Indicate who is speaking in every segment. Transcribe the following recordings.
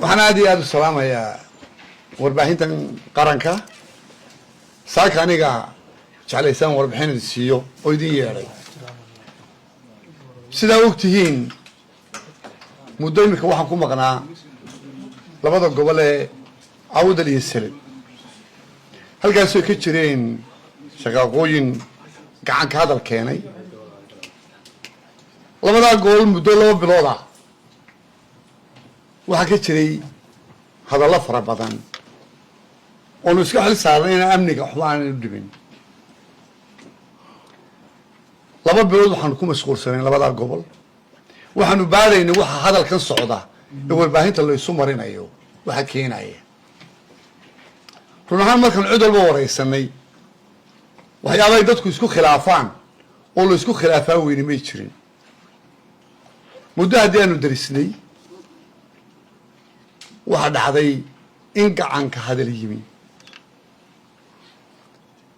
Speaker 1: waxaan aad iyo aada u salaamayaa warbaahintan qaranka saaka aniga jeclaysaan warbixin idin siiyo oo idin yeedhay sidaa og tihiin muddo iminka waxaan ku maqnaa labada gobol ee awdal iyo salid halkaasoo ka jireen shaqaaqooyin gacanka hadal keenay labadaa gobol muddo 2 bilood ah waxaa ka jiray hadallo fara badan oonu iska xil saarnay inaan amniga waxba aanan u dhibin 2 bilood waxaanu ku mashquulsanayn labadaa gobol waxaanu baaraynay waxa hadalkan socda ee warbaahinta la isu marinayo waxa keenaya run ahaan markaan cid walba waraysanay waxyaabahay dadku isku khilaafaan oo la isku khilaafaa weyni may jirin muddo haddii aanu darisnay waxaa dhacday in gacanka hadal yimi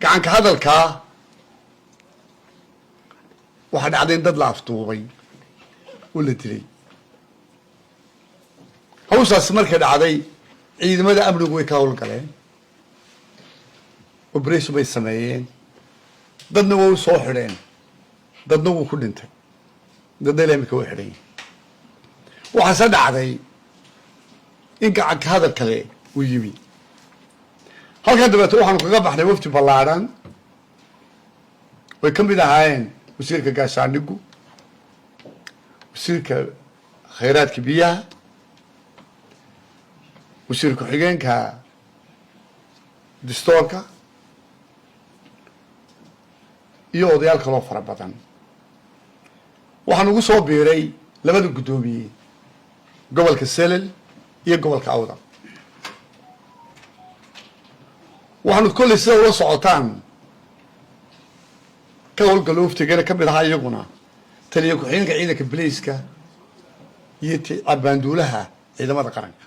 Speaker 1: gacanka hadalkaa waxaa dhacday in dad la afduubay oo la dilay hawshaas markay dhacday ciidamada amnigu way ka howlgaleen operation bay sameeyeen dadna way u soo xidheen dadna wuu ku dhintay dadna ilaa imika way xidhan waxaase dhacday in gacanka hadal kale uu yimi halkan dabeete waxaanu kaga baxnay wafdi ballaadhan way ka mid ahaayeen wasiirka gaashaandhigu wasiirka khayraadka biyaha wasiir ku-xigeenka distoorka iyo odayaal kaloo fara badan waxaan ugu soo biiray labada guddoomiye gobolka selel iyo gobolka awdal waxaanu kolley sida ula socotaan ka howlgalo waftigana ka mid ahaa iyaguna taliya ku-xigeenka ciidanka bilayska iyo abaanduulaha ciidamada qaranka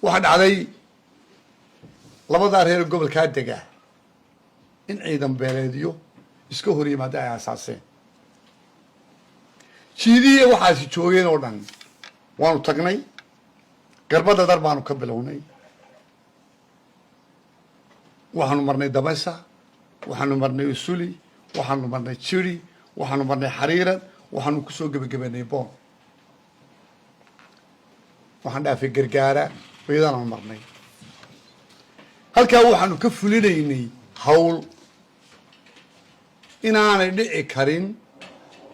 Speaker 1: waxaa dhacday labadaa reer gobolkaa dega in ciidan beeleedyo iska hor yimaada ay aasaaseen jiidihii waxaasi joogeen oo dhan waanu tagnay garbada dar baanu ka bilownay waxaanu marnay dabaysa waxaanu marnay usuli waxaanu marnay jiri waxaanu marnay xariirad waxaanu kusoo gebagabanay boon waxaan dhaafay gargaara iyadaanu marnay halkaa waxaanu ka fulinaynay hawl inaanay dhici karin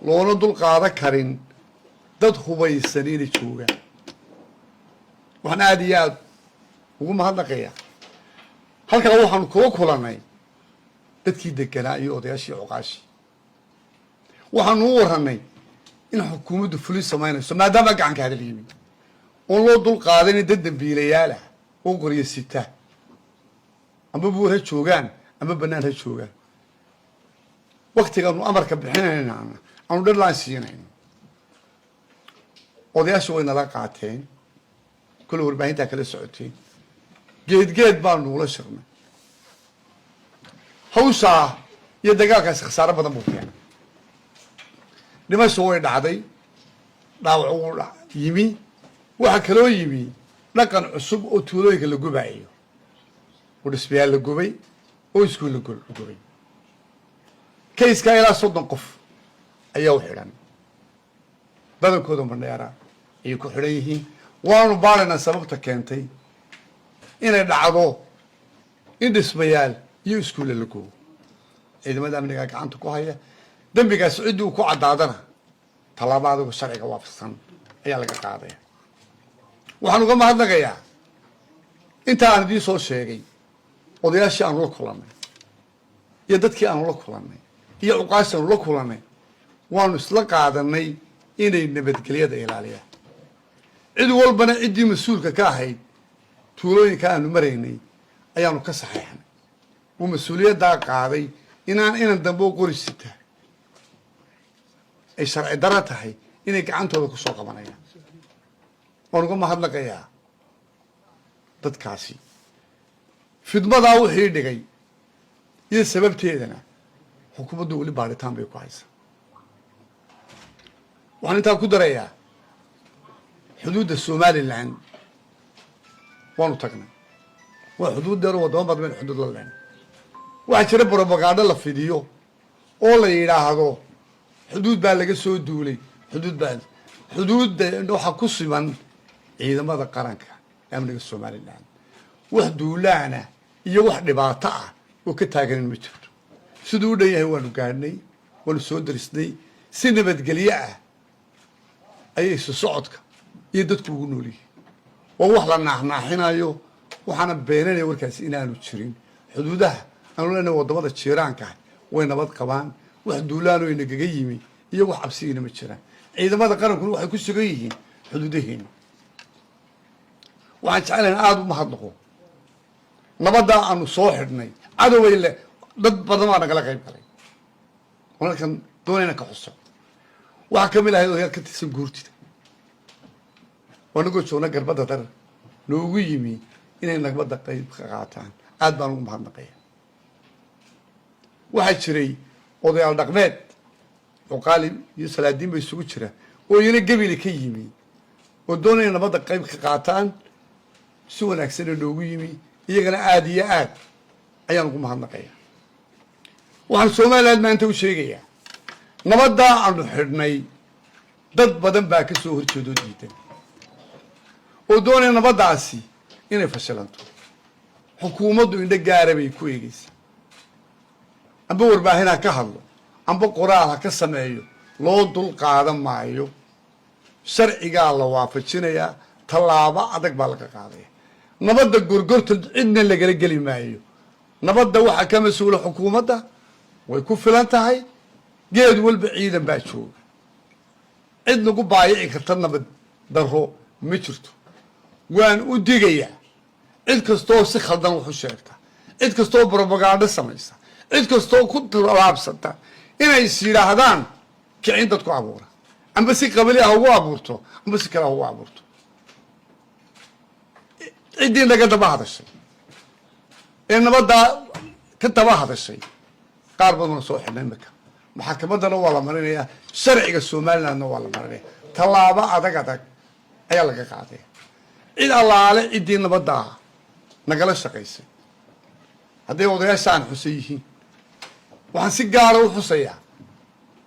Speaker 1: loona dul qaadan karin dad hubaysan inay joogaan waxaan aada iyo aada ugu mahadnaqayaa halkaa waxaanu kula kulannay dadkii deganaa iyo odayaashii cuqaashii waxaanu u warranay in xukuumaddu fulin samaynayso maadaama gacanka hadal yimi oon loo dul qaadanin dad dambiilayaalah oo qoryo sita amba buur ha joogaan amba bannaan ha joogaan waktigaanu amarka bixinayna aanu dharlaan siinayno odayaasha way nala qaateen kolle warbaahintaa kala socoteen geedgeed baanu ula shirnay hawshaa iyo dagaalkaasi khasaaro badan buu keenay dhimasho way dhacday dhaawac uu yimi waxaa kaloo yimi dhaqan cusub oo tuulooyinka la gubaayo oo dhismayaal la gubay oo iskuul la gubay kayskaa ilaa 30 qof ayaa u xidhan badankooda mandheera ayay ku xidhan yihiin waanu baaraynaa sababta keentay inay dhacdo in dhismayaal iyo iskuulla la gubo ciidamada amnigaa gacanta ku haya dembigaas ciddii uu ku caddaadana tallaabo adigo sharciga waafaqsan ayaa laga qaadaya waxaan uga mahadnaqayaa inta aan idiin soo sheegay odayaashii aanu la kulannay iyo dadkii aanu la kulannay iyo cuqaashii aanu la kulannay waanu isla qaadanay inay nabadgelyada ilaaliyaan cid walbana ciddii mas-uulka ka ahayd tuulooyinka aanu maraynay ayaanu ka saxeexnay uu mas-uuliyaddaa qaaday inan dambe u qori sita ay sharci daro tahay inay gacantooda ku soo qabanayaan waan uga mahadnaqayaa dadkaasi fidmadaa wixii dhigay iyo sababteedana xukuumaddu weli baaritaan bay ku haysaa waxaan intaa ku darayaa حدود الصومالي لان وانو تقنا وحدود دار ودوان بعد من حدود لان وعشرة بروباغندا لا فيديو oo la yiraahdo xuduud baa laga soo duulay xuduud waxa ku siman ciidamada qaranka amniga Soomaaliland wax duulaana iyo wax dhibaato ah oo ka taagan ma jirto sidoo dhayahay waanu gaarnay waanu soo darisnay si nabadgelyo ah ayay socodka iyo dadku ugu nool yihiin oo wax la naaxinayo waxaana beenanay warkaas inaanu jirin xuduudaha aanu leenahay wadamada jiiraanka way nabad qabaan wax duulaan oo inaga yimi iyo wax cabsiina ma jiraan ciidamada qaranku waxay ku sugan yihiin xuduudaheena waxaan jeclahay aad u mahadnaqo nabada aanu soo xidhnay cadaway le dad badan waa nagala qayb galay walaalkan doonayna ka xuso waxa kamid ah oo ka tirsan guurtida wanagu joogna garbada dar loogu yimi inay nabada qayb ka qaataan aad baan ugu mahadnaqayaa waxaa jiray odayaal dhaqmeed cuqaali iyo salaadiin bay isugu jira oo iyana gabili ka yimi oo doonaya nabadda qayb ka qaataan si wanaagsan loogu yimi iyagana aad iyo aad ayaan ugu mahadnaqayaa waxaan Soomaaliland maanta u sheegayaa nabadda aanu xidhnay dad badan baa ka soo horjeedo diidan oo doonaya nabaddaasi inay fashalanto xukuumaddu indho gaara bay ku eegaysaa amba warbaahinaa ka hadlo amba qoraal ha ka sameeyo loo dul qaadan maayo sharcigaa la waafajinayaa tallaabo adag baa laga qaadaya nabadda gorgorta cidna lagala geli maayo nabadda waxaa ka mas-uula xukuumadda way ku filan tahay geed walba ciidan baa jooga cid lagu baayici karta nabad darro ma jirto waan u digayaa cid kastoo si khaldan wax u sheegta cid kastoo propaganda samaysa cid kastoo ku talaabsata inay yiraahdaan kicin dadku abuura amba si qabali ah ugu abuurto amba si kale ugu abuurto cidii laga daba hadashay nabadda ka daba hadashay qaar badan soo xidhnay marka maxkamadana waa la marinayaa sharciga Soomaalilandna waa la marinayaa tallaabo adag ayaa laga qaaday cid allaale cidii nabadda nagala shaqaysay haddii odayaashaan xusay yihiin waxaan si gaar ah u xusayaa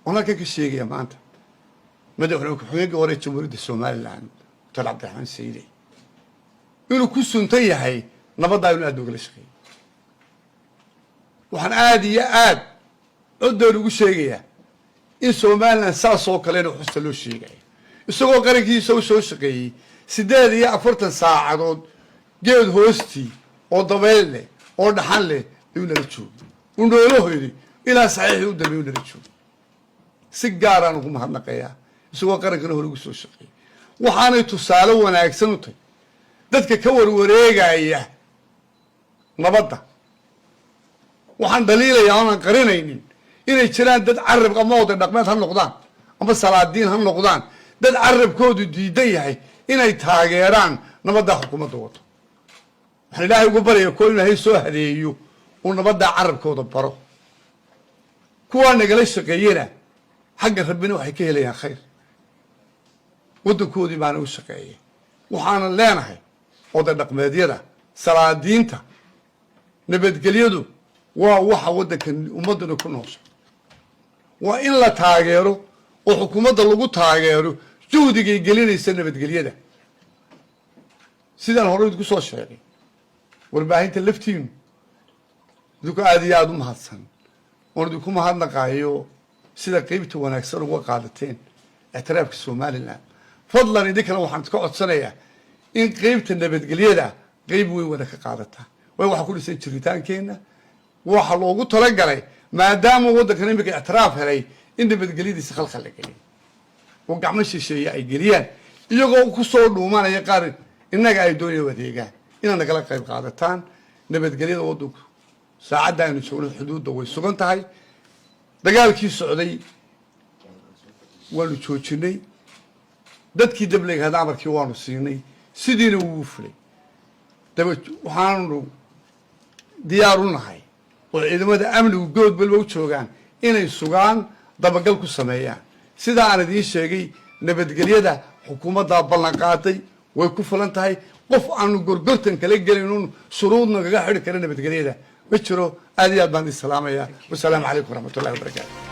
Speaker 1: ona ka sheegaya maanta madaxweyne ku-xigeenka hore jamhuuriyadda Soomaaliland Dr. Cabdiraxmaan Sayid inuu ku suntan yahay nabadda inuu aad uga shaqeeyo waxaan aad iyo aad coddoon ugu sheegayaa in Soomaaliland saas oo kale inuu xusta loo sheegayo isagoo qarankiisa u soo shaqeeyay 48 saacadood geed hoostii oo dabeel leh oo dhaxan leh inuu la joogo uu noolooyay ilaa saxiix u dambeeyay inuu la joogo si gaar ah ugu mahadnaqayaa isagoo qarankana hore ugu soo shaqeeyay waxaanay tusaale wanaagsan u tahay dadka ka warwareegaya nabadda waxaan dhaliilayaa aan qarinaynin inay jiraan dad carab ama oday dhaqmeed ha noqdaan ama salaadiin ha noqdaan dad carabkoodu diidan yahay inay taageeraan nabadda xukuumadda wato waxaan ilaahay ugu baryayaa koo ilaahay soo hadeeyo uu nabadda carabkooda baro kuwa nagala shaqeeyana xagga rabbina waxay ka helayaan khayr waddankoodii baana u shaqeeyay waxaana leenahay oday dhaqmeedyada salaadiinta nabadgelyadu waa waxa waddankan ummadduna ku noosha waa in la taageero oo xukuumadda lagu taageero juhdigay gelinaysa nabadgelyada sidaan hore idinku soo sheegay warbaahinta laftiinu idinku aad iyo aada u mahadsan oon idinku mahadnaqaayo sida qeybta wanaagsan uga qaadateen ictiraafka Somaliland fadlan idinkana waxaan ka codsanayaa in qeybta nabadgelyada qeyb weyn wada ka qaadata way waxa ku dhisan jiritaankeena waxa loogu talagalay maadaama waddankan imika ictiraaf helay in nabadgelyadiisa khalkhal la geliyo oo gacmo shisheeye ay geliyaan iyagoo ku soo dhuumanaya qaar innaga ay doonayaan adeegaan inaad nagala qayb qaadataan nabadgelyada waddanku saacadda aynu joogno xuduudda way sugan tahay dagaalkii socday waanu joojinay dadkii dableeg hada amarkii waanu siinay sidiina wuu fulay daba waxaanu diyaar u nahay oo ciidamada amnigu good balba u joogaan inay sugaan dabagal ku sameeyaan sida aan idiin sheegay nabadgelyada xukuumaddaa ballan qaaday way ku fulan tahay qof aanu gorgortan kala gelinun shuruudna kaga xidhi kara nabadgelyada ma jiro aad iyo aad baan idin salaamayaa wasalaamu calaykum waraxmatullahi wabarakaatu